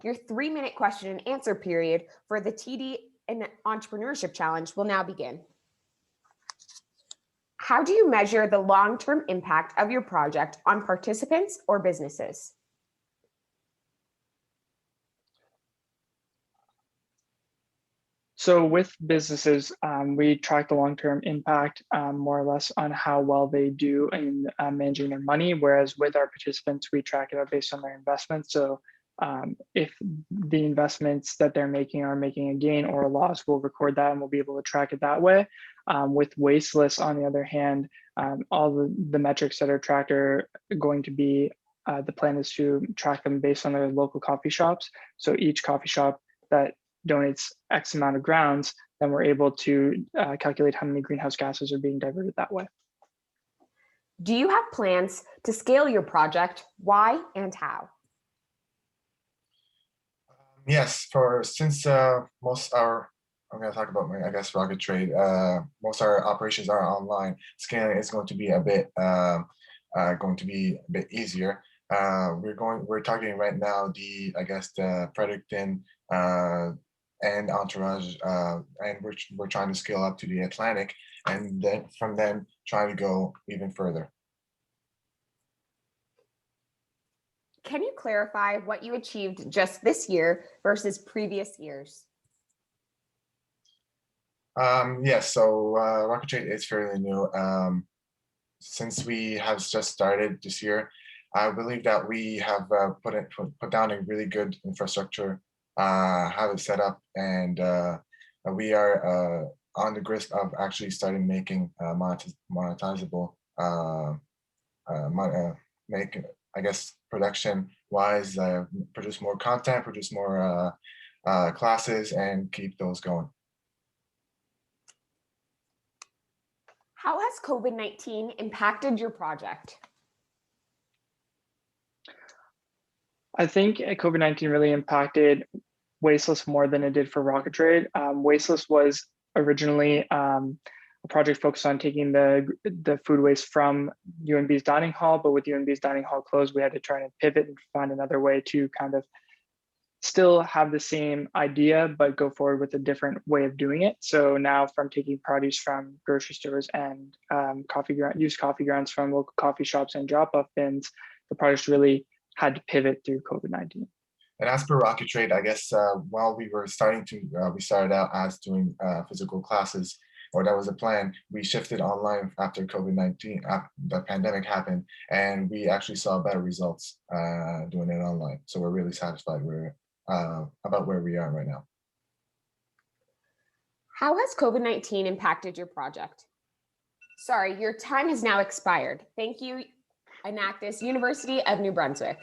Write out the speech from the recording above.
Your 3-minute question and answer period for the TD and Entrepreneurship Challenge will now begin. How do you measure the long-term impact of your project on participants or businesses? So with businesses, we track the long-term impact more or less on how well they do in managing their money, whereas with our participants, we track it based on their investments. So if the investments that they're making are making a gain or a loss, we'll record that and we'll be able to track it that way. With wasteless, on the other hand, all the metrics that are tracked are going to be, the plan is to track them based on their local coffee shops. So each coffee shop that donates X amount of grounds, then we're able to calculate how many greenhouse gases are being diverted that way. Do you have plans to scale your project? Why and how? Yes, since most our, I'm going to talk about my, I guess, Rocket Trade. Most of our operations are online. Scaling is going to be a bit easier. We're targeting right now the Fredericton and Entourage, and we're trying to scale up to the Atlantic, and then from them trying to go even further. Can you clarify what you achieved just this year versus previous years? Yes, so Rocket Trade is fairly new. Since we have just started this year, I believe that we have put down a really good infrastructure, have it set up, and we are on the grist of actually starting making monetizable, I guess, production wise, produce more content, produce more classes, and keep those going. How has COVID-19 impacted your project? I think COVID-19 really impacted Wasteless more than it did for Rocket Trade. Wasteless was originally a project focused on taking the food waste from UNB's dining hall, but with UNB's dining hall closed, we had to try and pivot and find another way to kind of still have the same idea, but go forward with a different way of doing it. So now from taking produce from grocery stores and used coffee grounds from local coffee shops and drop-off bins, the project really had to pivot through COVID-19. And as per Rocket Trade, I guess while we were we started out as doing physical classes, or that was the plan. We shifted online after COVID-19, the pandemic happened, and we actually saw better results doing it online. So we're really satisfied about where we are right now. How has COVID-19 impacted your project? Sorry, your time has now expired. Thank you, Enactus, University of New Brunswick.